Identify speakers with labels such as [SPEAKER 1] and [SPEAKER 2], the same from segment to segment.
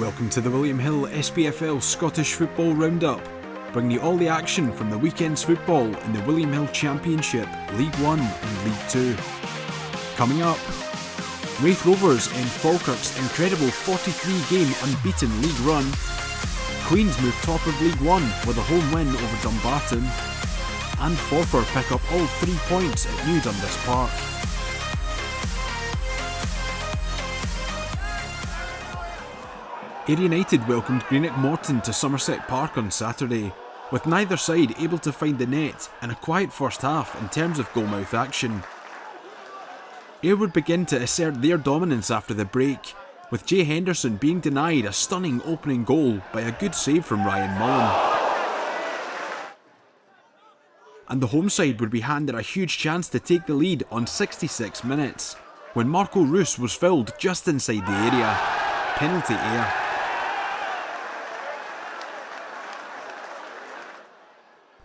[SPEAKER 1] Welcome to the William Hill SPFL Scottish Football Roundup, bringing you all the action from the weekend's football in the William Hill Championship, League 1 and League 2. Coming up, Raith Rovers end Falkirk's incredible 43-game unbeaten league run. Queens move top of League 1 with a home win over Dumbarton. And Forfar pick up all 3 points at New Dundas Park. Ayr United welcomed Greenock Morton to Somerset Park on Saturday, with neither side able to find the net and a quiet first half in terms of goalmouth action. Ayr would begin to assert their dominance after the break, with Jay Henderson being denied a stunning opening goal by a good save from Ryan Mullen. And the home side would be handed a huge chance to take the lead on 66 minutes, when Marco Roos was fouled just inside the area. Penalty Ayr.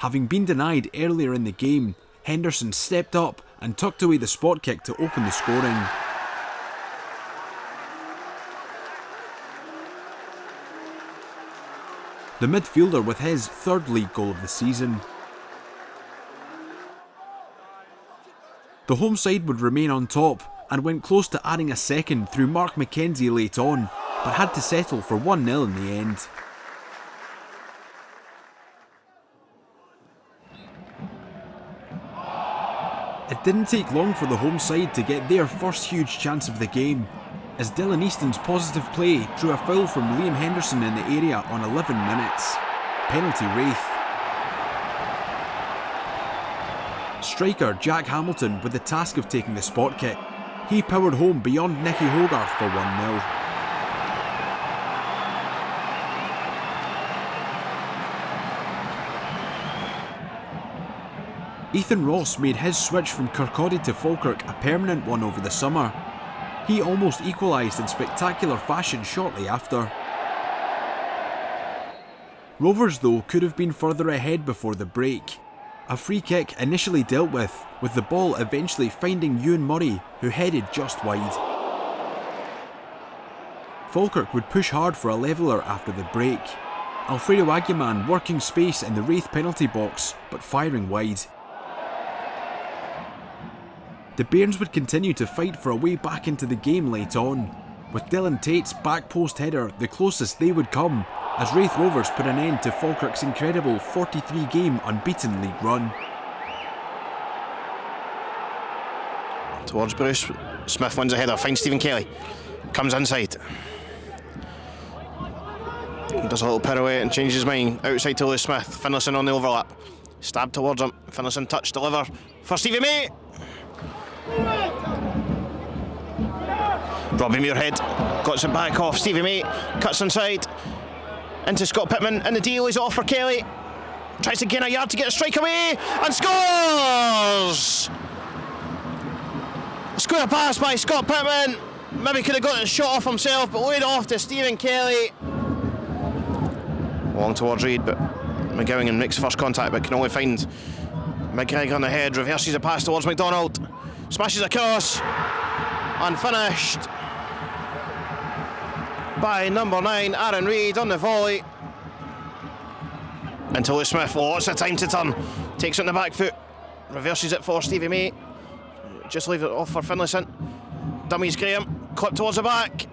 [SPEAKER 1] Having been denied earlier in the game, Henderson stepped up and tucked away the spot kick to open the scoring. The midfielder with his third league goal of the season. The home side would remain on top and went close to adding a second through Mark McKenzie late on, but had to settle for 1-0 in the end. It didn't take long for the home side to get their first huge chance of the game, as Dylan Easton's positive play drew a foul from Liam Henderson in the area on 11 minutes. Penalty Raith. Striker Jack Hamilton with the task of taking the spot kick. He powered home beyond Nicky Hogarth for 1-0. Ethan Ross made his switch from Kirkcaldy to Falkirk a permanent one over the summer. He almost equalised in spectacular fashion shortly after. Rovers though could have been further ahead before the break. A free kick initially dealt with the ball eventually finding Ewan Murray, who headed just wide. Falkirk would push hard for a leveller after the break. Alfredo Aguiman working space in the Raith penalty box, but firing wide. The Bairns would continue to fight for a way back into the game late on, with Dylan Tate's back post header the closest they would come, as Raith Rovers put an end to Falkirk's incredible 43-game unbeaten league run.
[SPEAKER 2] Towards Bruce, Smith wins a header, finds Stephen Kelly, comes inside. Does a little pirouette and changes his mind, outside to Lewis Smith, Finlayson on the overlap. Stab towards him, Finlayson touch, deliver for Stevie May. Robbie Muirhead got some back off, Stevie May cuts inside into Scott Pittman, and the deal is off for Kelly. Tries to gain a yard to get a strike away and scores! A square pass by Scott Pittman. Maybe could have got the shot off himself, but laid off to Stephen Kelly. Long towards Reid, but McGowan makes first contact but can only find McGregor on the head. Reverses a pass towards McDonald. Smashes across. Unfinished by number 9, Aaron Reid on the volley. Into Lewis Smith, lots of time to turn. Takes it on the back foot. Reverses it for Stevie May. Just leave it off for Finlayson. Dummies Graham. Clip towards the back.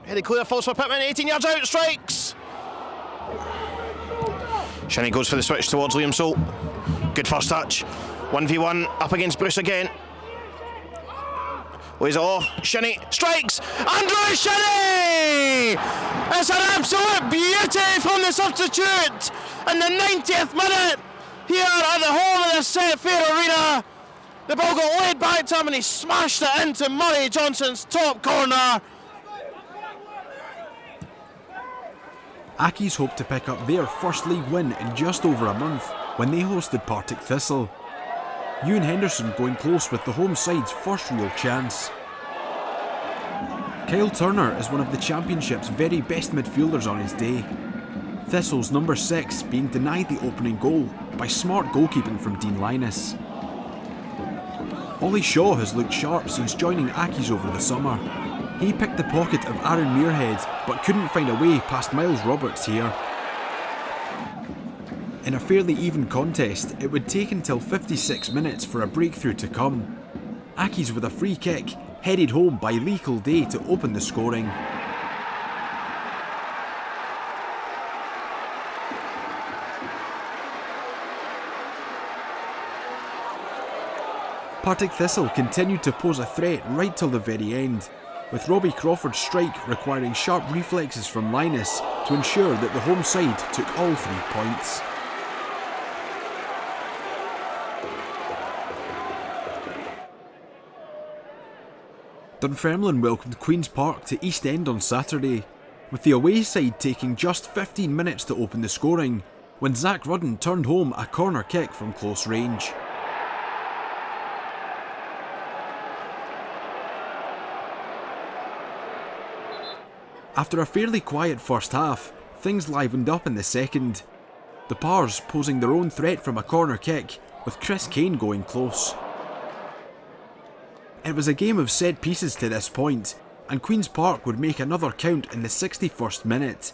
[SPEAKER 2] Headed clear, falls for Pittman. 18 yards out, strikes. Shinnie goes for the switch towards Liam Soult. Good first touch. 1v1 up against Bruce again. Lays it off. Shinnie strikes. Andrew Shinnie! It's an absolute beauty from the substitute in the 90th minute here at the home of the Set Fair Arena. The ball got laid back to him and he smashed it into Murray Johnson's top corner.
[SPEAKER 1] Accies hope to pick up their first league win in just over a month when they hosted Partick Thistle. Ewan Henderson going close with the home side's first real chance. Kyle Turner is one of the Championship's very best midfielders on his day. Thistle's number 6 being denied the opening goal by smart goalkeeping from Dean Linus. Ollie Shaw has looked sharp since joining Accies over the summer. He picked the pocket of Aaron Muirhead, but couldn't find a way past Miles Roberts here. In a fairly even contest, it would take until 56 minutes for a breakthrough to come. Accies with a free kick, headed home by Lee Kildare to open the scoring. Partick Thistle continued to pose a threat right till the very end, with Robbie Crawford's strike requiring sharp reflexes from Linus to ensure that the home side took all 3 points. Dunfermline welcomed Queen's Park to East End on Saturday, with the away side taking just 15 minutes to open the scoring, when Zach Rudden turned home a corner kick from close range. After a fairly quiet first half, things livened up in the second. The Pars posing their own threat from a corner kick, with Chris Kane going close. It was a game of set pieces to this point, and Queen's Park would make another count in the 61st minute.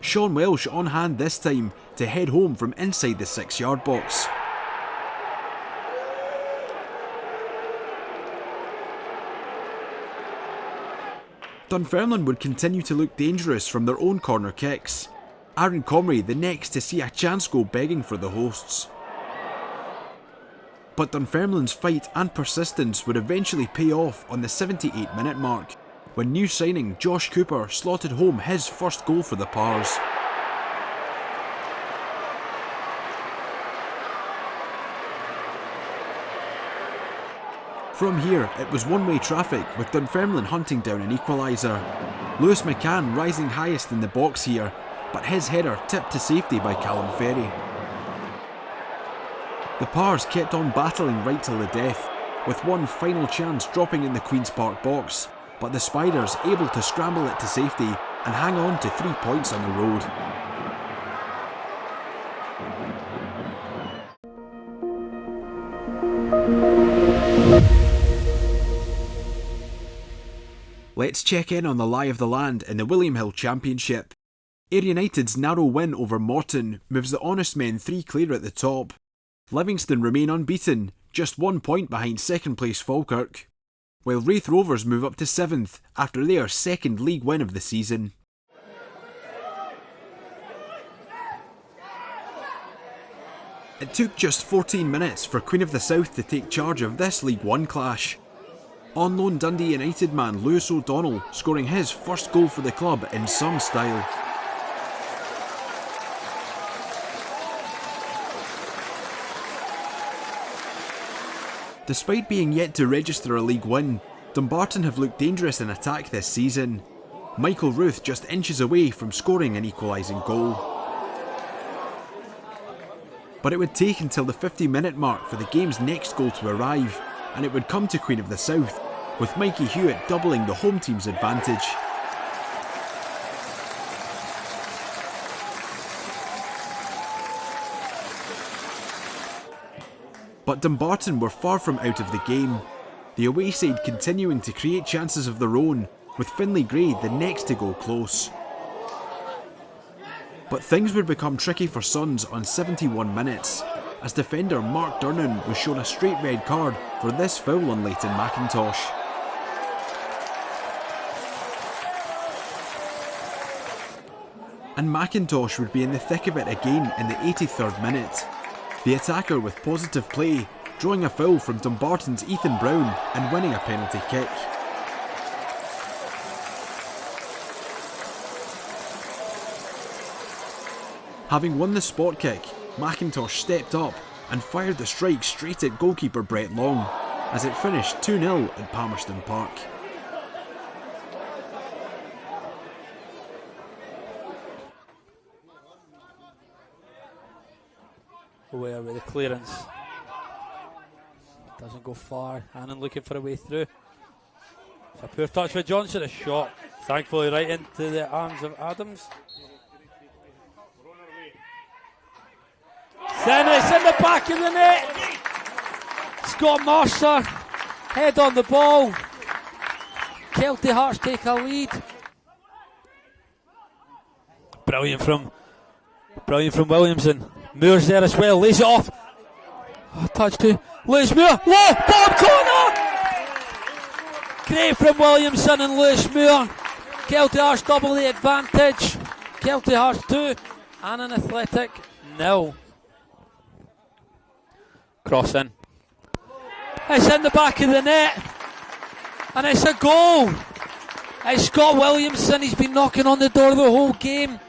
[SPEAKER 1] Sean Welsh on hand this time to head home from inside the 6-yard box. Dunfermline would continue to look dangerous from their own corner kicks. Aaron Comrie the next to see a chance go begging for the hosts. But Dunfermline's fight and persistence would eventually pay off on the 78-minute mark, when new signing Josh Cooper slotted home his first goal for the Pars. From here, it was one-way traffic, with Dunfermline hunting down an equaliser. Lewis McCann rising highest in the box here, but his header tipped to safety by Callum Ferry. The Pars kept on battling right till the death, with one final chance dropping in the Queen's Park box, but the Spiders able to scramble it to safety and hang on to 3 points on the road. Let's check in on the lie of the land in the William Hill Championship. Ayr United's narrow win over Morton moves the Honest Men 3 clear at the top. Livingston remain unbeaten, just 1 point behind second place Falkirk, while Raith Rovers move up to 7th after their second league win of the season. It took just 14 minutes for Queen of the South to take charge of this League One clash. On loan Dundee United man Lewis O'Donnell scoring his first goal for the club in some style. Despite being yet to register a league win, Dumbarton have looked dangerous in attack this season. Michael Ruth just inches away from scoring an equalising goal. But it would take until the 50-minute mark for the game's next goal to arrive, and it would come to Queen of the South, with Mikey Hewitt doubling the home team's advantage. But Dumbarton were far from out of the game, the away side continuing to create chances of their own, with Finlay Gray the next to go close. But things would become tricky for Suns on 71 minutes, as defender Mark Durnan was shown a straight red card for this foul on Leighton McIntosh. And McIntosh would be in the thick of it again in the 83rd minute. The attacker with positive play, drawing a foul from Dumbarton's Ethan Brown and winning a penalty kick. Having won the spot kick, McIntosh stepped up and fired the strike straight at goalkeeper Brett Long, as it finished 2-0 at Palmerston Park.
[SPEAKER 3] Aware with the clearance. Doesn't go far. Hannon looking for a way through. It's a poor touch for Johnson. A shot. Thankfully right into the arms of Adams. Dennis in the back of the net. Scott Mercer. Head on the ball. Kelty Hearts take a lead. Brilliant from Williamson. Moore's there as well, lays it off. Oh, touch to Lewis Moore. Low, bottom corner! Great from Williamson and Lewis Moore. Kelty Hearts double the advantage. Kelty Hearts 2 and an Athletic 0. Cross in. It's in the back of the net. And it's a goal. It's Scott Williamson. He's been knocking on the door the whole game.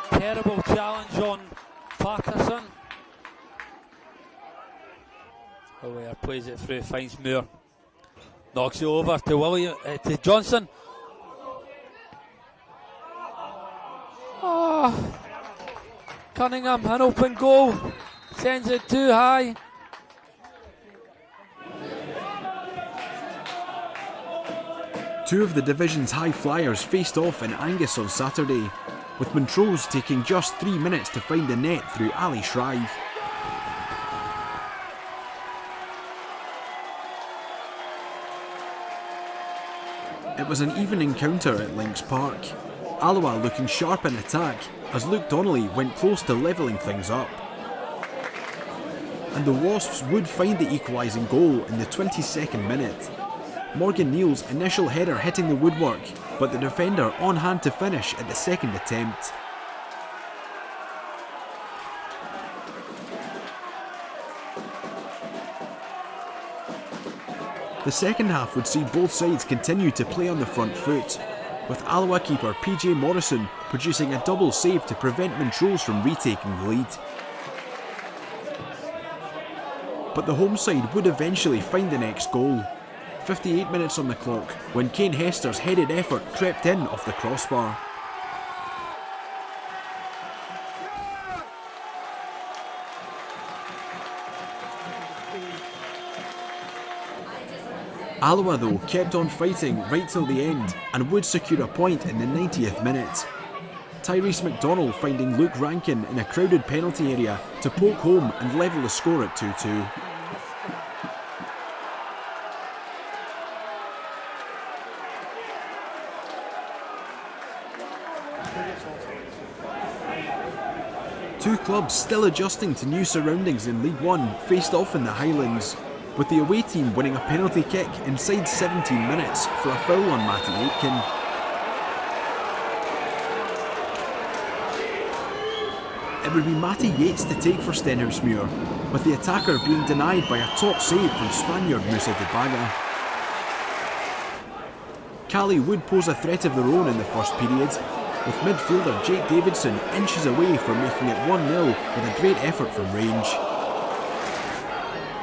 [SPEAKER 3] Terrible challenge on Patterson. O'Ware plays it through, finds Moore. Knocks it over to to Johnson. Oh, Cunningham, an open goal. Sends it too high.
[SPEAKER 1] Two of the division's high flyers faced off in Angus on Saturday, with Montrose taking just 3 minutes to find the net through Ali Shrive. It was an even encounter at Links Park, Alloa looking sharp in attack as Luke Donnelly went close to levelling things up. And the Wasps would find the equalising goal in the 22nd minute. Morgan Neal's initial header hitting the woodwork, but the defender on hand to finish at the second attempt. The second half would see both sides continue to play on the front foot, with Alloa keeper PJ Morrison producing a double save to prevent Montrose from retaking the lead. But the home side would eventually find the next goal. 58 minutes on the clock when Kane Hester's headed effort crept in off the crossbar. Alloa though kept on fighting right till the end and would secure a point in the 90th minute. Tyrese McDonnell finding Luke Rankin in a crowded penalty area to poke home and level the score at 2-2. Two clubs still adjusting to new surroundings in League One faced off in the Highlands, with the away team winning a penalty kick inside 17 minutes for a foul on Matty Aitken. It would be Matty Yates to take for Stenhousemuir, with the attacker being denied by a top save from Spaniard Musa Debaga. Cali would pose a threat of their own in the first period, with midfielder Jake Davidson inches away from making it 1-0 with a great effort from range.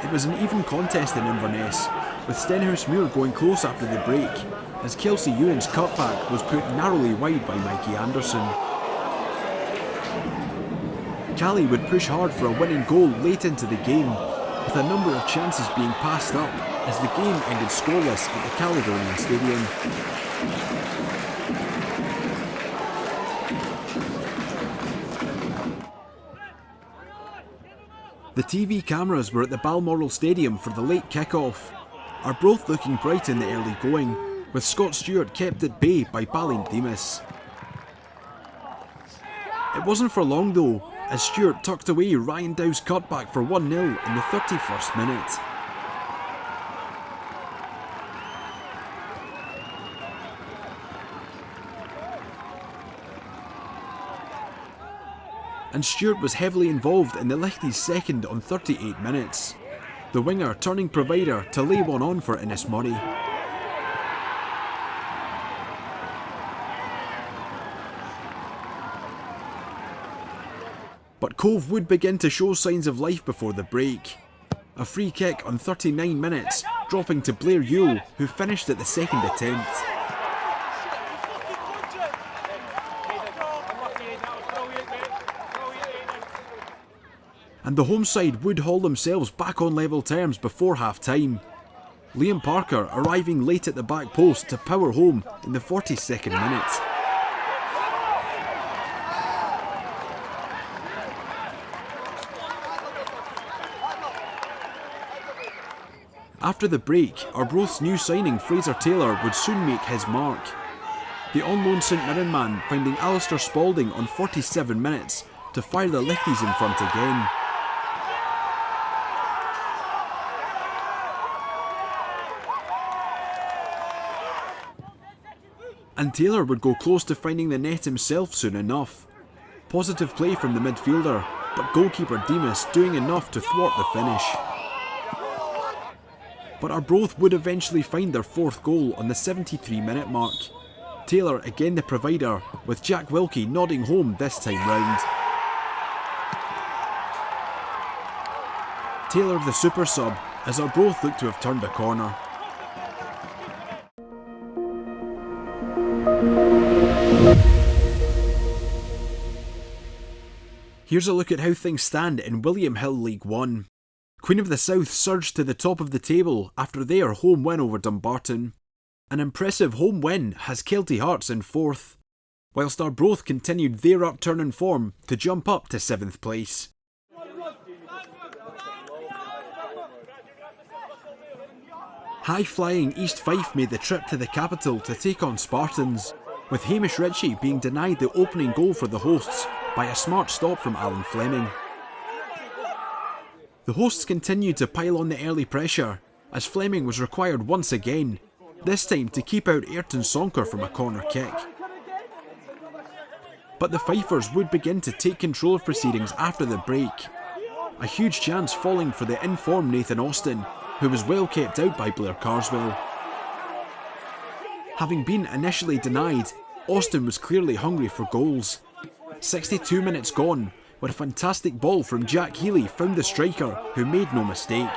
[SPEAKER 1] It was an even contest in Inverness, with Stenhousemuir going close after the break, as Kelsey Ewan's cutback was put narrowly wide by Mikey Anderson. Cali would push hard for a winning goal late into the game, with a number of chances being passed up as the game ended scoreless at the Caledonian Stadium. The TV cameras were at the Balmoral Stadium for the late kick-off. Arbroath looking bright in the early going, with Scott Stewart kept at bay by Balint Demas. It wasn't for long though, as Stewart tucked away Ryan Dow's cutback for 1-0 in the 31st minute. And Stewart was heavily involved in the Lichties' second on 38 minutes. The winger turning provider to lay one on for Innes Murray. But Cove would begin to show signs of life before the break. A free kick on 39 minutes, dropping to Blair Yule, who finished at the second attempt. And the home side would haul themselves back on level terms before half-time. Liam Parker arriving late at the back post to power home in the 42nd minute. After the break, Arbroath's new signing Fraser Taylor would soon make his mark. The on-loan St Mirren man finding Alistair Spalding on 47 minutes to fire the lefties in front again. And Taylor would go close to finding the net himself soon enough. Positive play from the midfielder, but goalkeeper Demas doing enough to thwart the finish. But Arbroath would eventually find their fourth goal on the 73-minute mark. Taylor again the provider, with Jack Wilkie nodding home this time round. Taylor the super sub, as Arbroath look to have turned a corner. Here's a look at how things stand in William Hill League One. Queen of the South surged to the top of the table after their home win over Dumbarton. An impressive home win has Kelty Hearts in fourth, whilst Arbroath continued their upturn form to jump up to 7th place. High-flying East Fife made the trip to the capital to take on Spartans, with Hamish Ritchie being denied the opening goal for the hosts by a smart stop from Alan Fleming. The hosts continued to pile on the early pressure, as Fleming was required once again, this time to keep out Ayrton Sonker from a corner kick. But the Fifers would begin to take control of proceedings after the break, a huge chance falling for the in-form Nathan Austin, who was well kept out by Blair Carswell. Having been initially denied, Austin was clearly hungry for goals. 62 minutes gone, when a fantastic ball from Jack Healy found the striker, who made no mistake.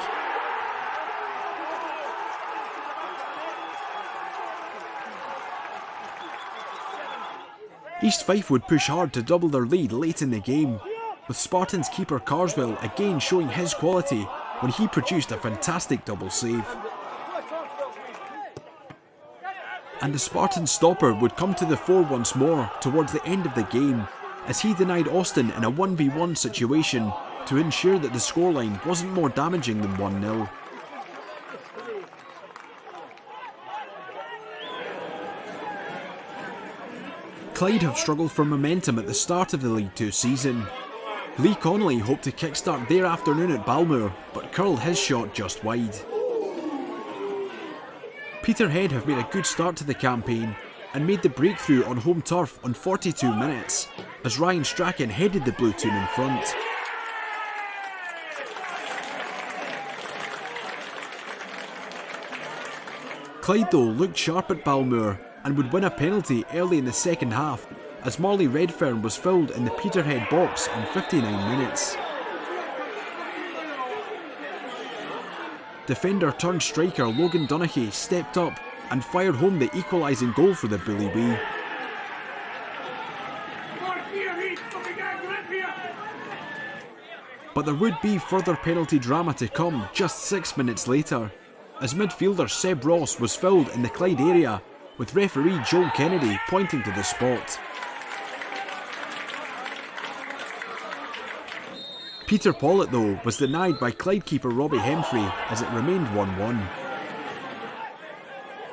[SPEAKER 1] East Fife would push hard to double their lead late in the game, with Spartans keeper Carswell again showing his quality when he produced a fantastic double save. And the Spartan stopper would come to the fore once more towards the end of the game, as he denied Austin in a 1v1 situation to ensure that the scoreline wasn't more damaging than 1-0. Clyde have struggled for momentum at the start of the League Two season. Lee Connolly hoped to kickstart their afternoon at Balmoor, but curled his shot just wide. Peterhead have made a good start to the campaign and made the breakthrough on home turf on 42 minutes, as Ryan Strachan headed the Blue Toon in front. Clyde though looked sharp at Balmoor and would win a penalty early in the second half, as Marley Redfern was fouled in the Peterhead box on 59 minutes. Defender turned striker Logan Donaghy stepped up and fired home the equalising goal for the Bully Wee. But there would be further penalty drama to come just 6 minutes later, as midfielder Seb Ross was fouled in the Clyde area, with referee Joel Kennedy pointing to the spot. Peter Pollitt though was denied by Clyde keeper Robbie Hemfrey as it remained 1-1.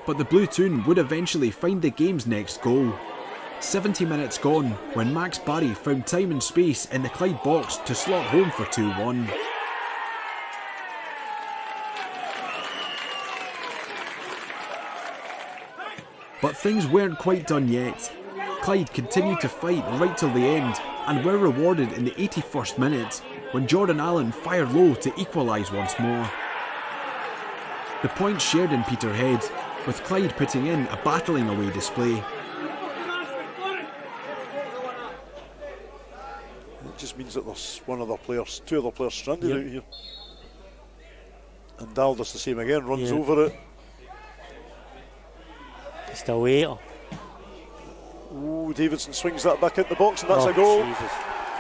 [SPEAKER 1] But the Blue Toon would eventually find the game's next goal. 70 minutes gone when Max Barry found time and space in the Clyde box to slot home for 2-1. But things weren't quite done yet. Clyde continued to fight right till the end and were rewarded in the 81st minute when Jordan Allen fired low to equalise once more. The points shared in Peterhead, with Clyde putting in a battling away display.
[SPEAKER 4] It just means that there's two other players stranded out here. And Dal does the same again, runs over it.
[SPEAKER 5] Just a waiter.
[SPEAKER 4] Ooh, Davidson swings that back into the box and that's a goal.
[SPEAKER 5] Jesus.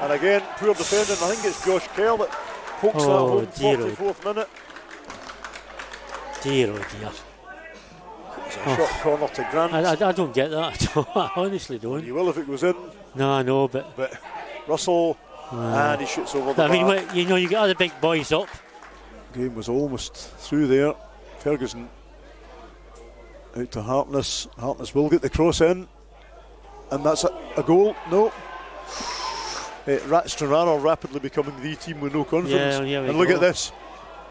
[SPEAKER 4] And again, poor defending. I think it's Josh Kerr that pokes that home, 44th minute.
[SPEAKER 5] Dear, oh dear.
[SPEAKER 4] It's a short corner to Grant.
[SPEAKER 5] I don't get that at all. I honestly don't.
[SPEAKER 4] You will if it goes in.
[SPEAKER 5] No, I know, but
[SPEAKER 4] Russell, and he shoots over the
[SPEAKER 5] I mean,
[SPEAKER 4] bar.
[SPEAKER 5] you know, you get other big boys up.
[SPEAKER 4] Game was almost through there. Ferguson out to Hartness. Hartness will get the cross in, and that's a goal. No. Stranraer rapidly becoming the team with no confidence.
[SPEAKER 5] Yeah,
[SPEAKER 4] and look at this.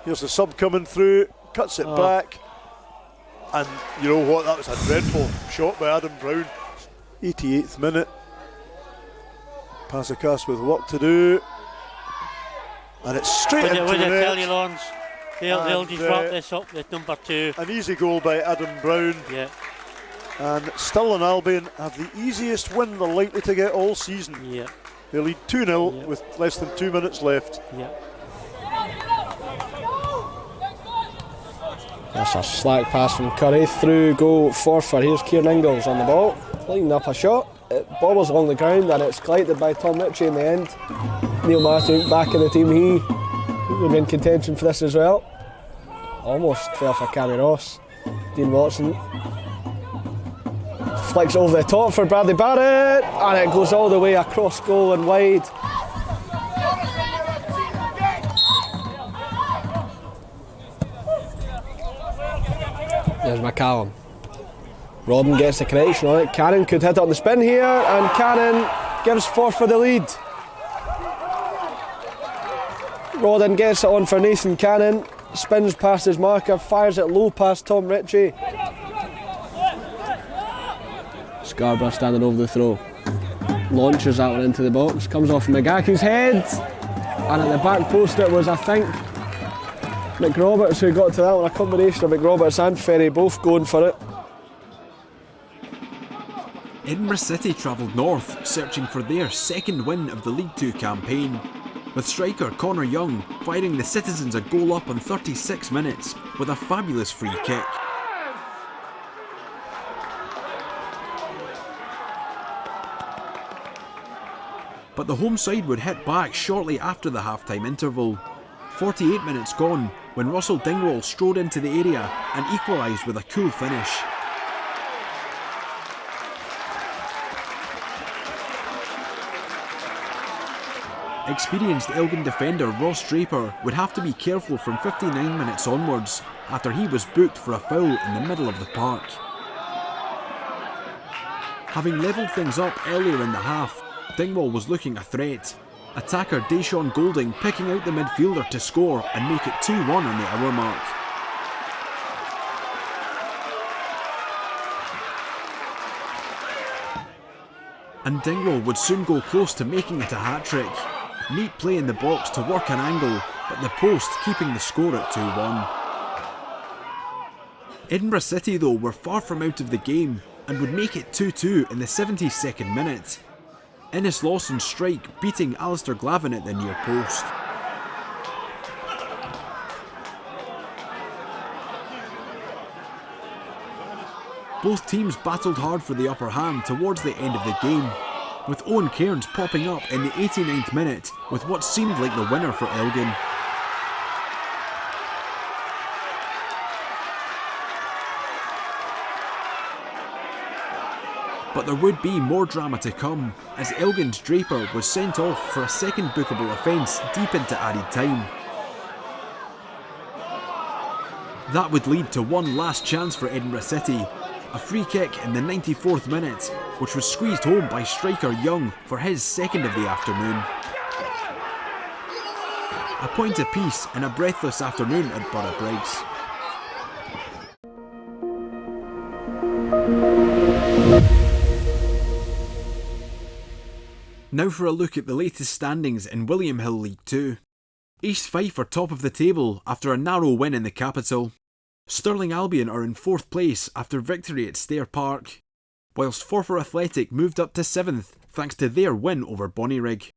[SPEAKER 4] Here's the sub coming through, cuts it back, and you know what? That was a dreadful shot by Adam Brown. 88th minute. Pasicas with work to do, and it's straight into the net.
[SPEAKER 5] Tell you, Lawrence, they'll just wrap this up with number 2.
[SPEAKER 4] An easy goal by Adam Brown.
[SPEAKER 5] Yeah.
[SPEAKER 4] And Stirling Albion have the easiest win they're likely to get all season.
[SPEAKER 5] Yeah.
[SPEAKER 4] They lead 2-0 with less than 2 minutes left.
[SPEAKER 5] Yeah.
[SPEAKER 6] That's a slack pass from Curry through goal forward. Here's Kieran Ingles on the ball, lining up a shot. It bobbles along the ground and it's collected by Tom Ritchie in the end. Neil Matthew back in the team. He would be in contention for this as well. Almost fell for Cammy Ross. Dean Watson flicks over the top for Bradley Barrett, and it goes all the way across goal and wide. There's McCallum. Robin gets the connection on it. Cannon could hit it on the spin here, and Cannon gives Forth for the lead. Rodden gets it on for Nathan Cannon, spins past his marker, fires it low past Tom Ritchie. Scarborough standing over the throw. Launches that one into the box, comes off McGacky's head, and at the back post it was, I think, McRoberts who got to that one. A combination of McRoberts and Ferry both going for it.
[SPEAKER 1] Edinburgh City travelled north, searching for their second win of the League Two campaign, with striker Connor Young firing the citizens a goal up on 36 minutes with a fabulous free kick. But the home side would hit back shortly after the half-time interval. 48 minutes gone when Russell Dingwall strode into the area and equalised with a cool finish. Experienced Elgin defender Ross Draper would have to be careful from 59 minutes onwards after he was booked for a foul in the middle of the park. Having levelled things up earlier in the half, Dingwall was looking a threat. Attacker Deshaun Golding picking out the midfielder to score and make it 2-1 on the hour mark. And Dingwall would soon go close to making it a hat-trick. Neat play in the box to work an angle, but the post keeping the score at 2-1. Edinburgh City though were far from out of the game and would make it 2-2 in the 72nd minute. Innes Lawson's strike beating Alistair Glavin at the near post. Both teams battled hard for the upper hand towards the end of the game, with Owen Cairns popping up in the 89th minute with what seemed like the winner for Elgin. But there would be more drama to come, as Elgin's Draper was sent off for a second bookable offence deep into added time. That would lead to one last chance for Edinburgh City, a free kick in the 94th minute, which was squeezed home by striker Young for his second of the afternoon. A point apiece in a breathless afternoon at Borough Briggs. Now for a look at the latest standings in William Hill League 2. East Fife are top of the table after a narrow win in the capital. Stirling Albion are in 4th place after victory at Stair Park, whilst Forfar Athletic moved up to 7th thanks to their win over Bonnyrigg.